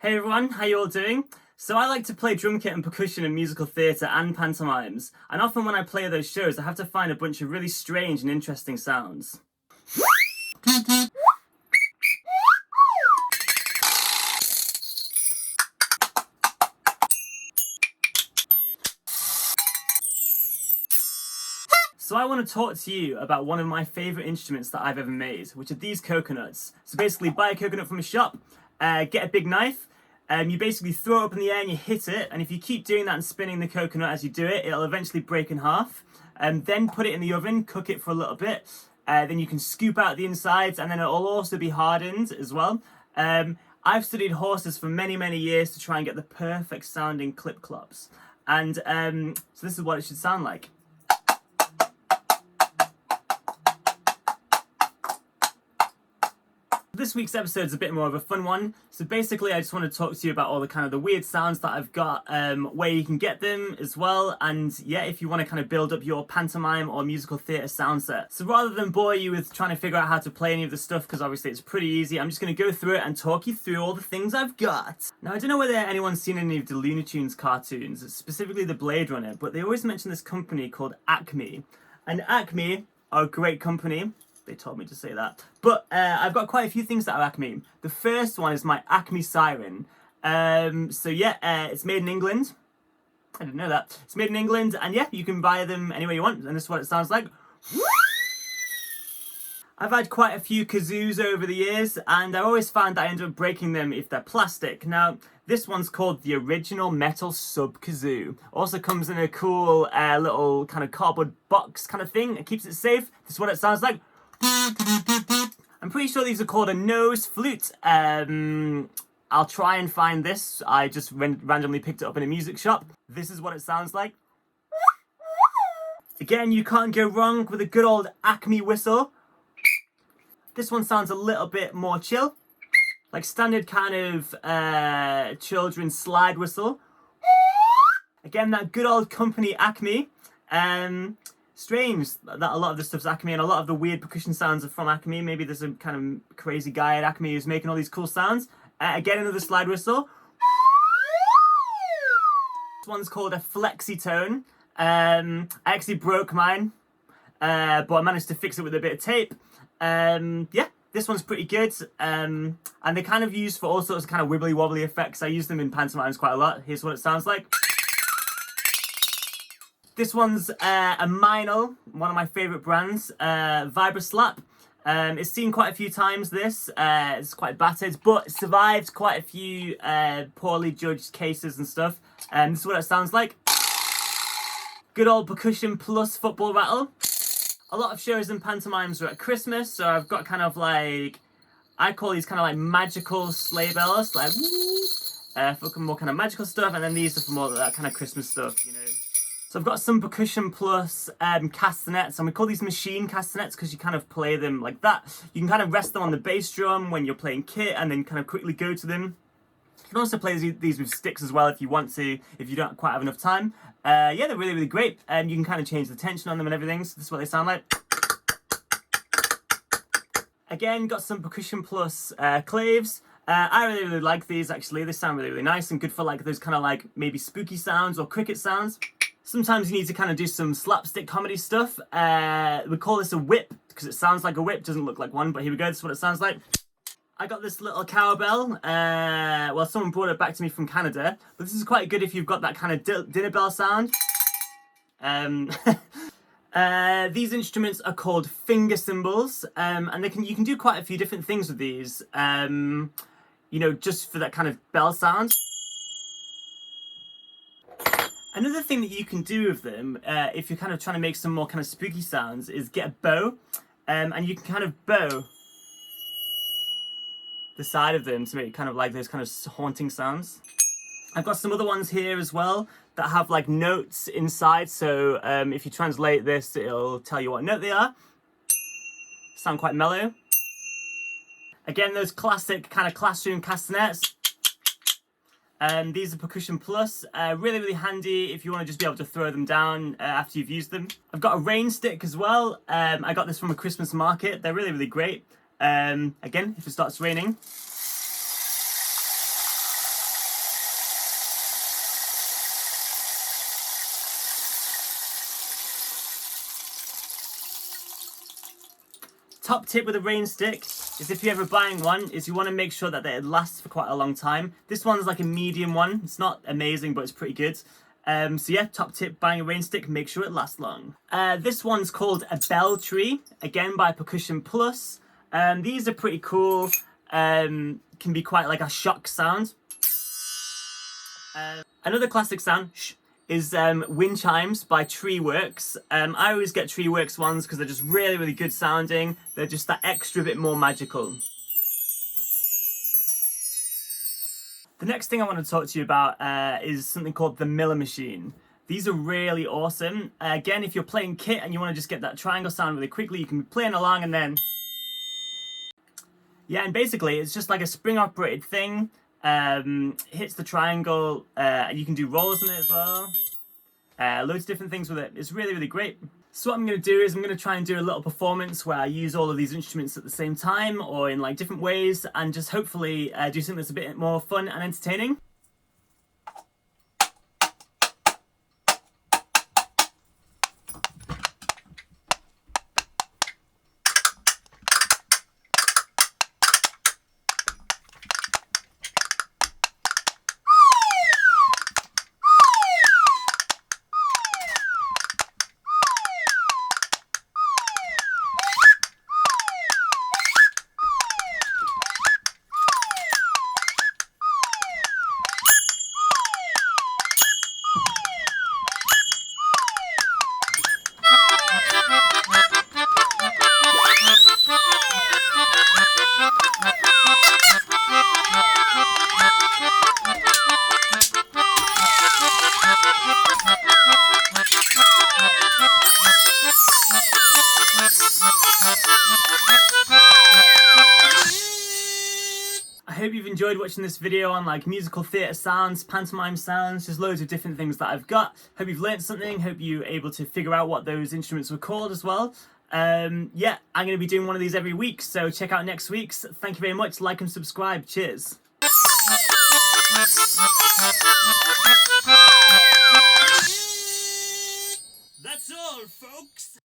Hey everyone, how you all doing? So I like to play drum kit and percussion in musical theatre and pantomimes, and often when I play those shows I have to find a bunch of really strange and interesting sounds. So I want to talk to you about one of my favourite instruments that I've ever made, which are these coconuts. So basically buy a coconut from a shop, get a big knife, you basically throw it up in the air and you hit it, and if you keep doing that and spinning the coconut as you do it, it'll eventually break in half. Then put it in the oven, cook it for a little bit, then you can scoop out the insides, and then it'll also be hardened as well. I've studied horses for many years to try and get the perfect sounding clip clops, and so this is what it should sound like. This week's episode is a bit more of a fun one. So basically I just want to talk to you about all the kind of the weird sounds that I've got, where you can get them as well, and yeah, if you want to kind of build up your pantomime or musical theatre sound set. So rather than bore you with trying to figure out how to play any of the stuff, because obviously it's pretty easy, I'm just going to go through it and talk you through all the things I've got. Now I don't know whether anyone's seen any of the Looney Tunes cartoons, specifically the Blade Runner, but they always mention this company called Acme. And Acme are a great company. They told me to say that. But I've got quite a few things that are Acme. The first one is my Acme Siren. So yeah, it's made in England. I didn't know that. It's made in England, and yeah, you can buy them anywhere you want, and this is what it sounds like. I've had quite a few kazoos over the years, and I always found that I end up breaking them if they're plastic. Now, this one's called the original metal sub kazoo. Also comes in a cool little kind of cardboard box kind of thing. It keeps it safe. This is what it sounds like. I'm pretty sure these are called a nose flute. I'll try and find this. I just randomly picked it up in a music shop. This is what it sounds like. Again, you can't go wrong with a good old Acme Whistle. This one sounds a little bit more chill, like standard kind of children's slide whistle. Again, that good old company Acme. Strange that a lot of the stuff's Acme, and a lot of the weird percussion sounds are from Acme. Maybe there's a kind of crazy guy at Acme who's making all these cool sounds. Again, another slide whistle. This one's called a Flexitone. I actually broke mine, but I managed to fix it with a bit of tape. Yeah, this one's pretty good. And they're kind of used for all sorts of kind of wibbly wobbly effects. I use them in pantomimes quite a lot. Here's what it sounds like. This one's a Minel, one of my favourite brands, Vibraslap. It's seen quite a few times, this. It's quite battered, but it survived quite a few poorly judged cases and stuff. This is what it sounds like. Good old percussion plus football rattle. A lot of shows and pantomimes are at Christmas, so I've got kind of like, I call these kind of like magical sleigh bells, like woo, for more kind of magical stuff, and then these are for more that kind of Christmas stuff, you know. So I've got some percussion plus castanets, and we call these machine castanets because you kind of play them like that. You can kind of rest them on the bass drum when you're playing kit and then kind of quickly go to them. You can also play these with sticks as well if you want to, if you don't quite have enough time. Yeah, they're really great, and you can kind of change the tension on them and everything, so this is what they sound like. Again, got some percussion plus claves. I really like these actually. They sound really nice and good for like those kind of like maybe spooky sounds or cricket sounds. Sometimes you need to kind of do some slapstick comedy stuff. We call this a whip because it sounds like a whip, doesn't look like one, but here we go, this is what it sounds like. I got this little cowbell. Well, someone brought it back to me from Canada, but this is quite good if you've got that kind of dinner bell sound. These instruments are called finger cymbals, and you can do quite a few different things with these, you know, just for that kind of bell sound. Another thing that you can do with them, if you're kind of trying to make some more kind of spooky sounds, is get a bow, and you can kind of bow the side of them to make kind of like those kind of haunting sounds. I've got some other ones here as well that have like notes inside, so if you translate this, it'll tell you what note they are. Sound quite mellow. Again, those classic kind of classroom castanets. These are percussion plus, really handy if you want to just be able to throw them down after you've used them. I've got a Rainstick as well. I got this from a Christmas market. They're really great. Again, if it starts raining. top tip with a Rainstick is if you're ever buying one, is you want to make sure that it lasts for quite a long time. This one's like a medium one. It's not amazing, but it's pretty good. So yeah, top tip, buying a Rainstick, make sure it lasts long. This one's called a Bell Tree, again by Percussion Plus. These are pretty cool. Can be quite like a shock sound. Another classic sound is Windchimes by Treeworks. I always get Treeworks ones because they're just really, really good sounding. They're just that extra bit more magical. The next thing I want to talk to you about is something called the Miller Machine. These are really awesome. Again, if you're playing kit and you want to just get that triangle sound really quickly, you can be playing along and then... Yeah, and basically it's just like a spring-operated thing. Hits the triangle, you can do rolls on it as well. Loads of different things with it. It's really, really great. So what I'm going to do is I'm going to try and do a little performance where I use all of these instruments at the same time or in like different ways and just hopefully do something that's a bit more fun and entertaining. I hope you've enjoyed watching this video on like musical theatre sounds, pantomime sounds, just loads of different things that I've got. Hope you've learned something, hope you're able to figure out what those instruments were called as well. Yeah, I'm going to be doing one of these every week, so check out next week's. Thank you very much, like and subscribe, cheers. That's all, folks.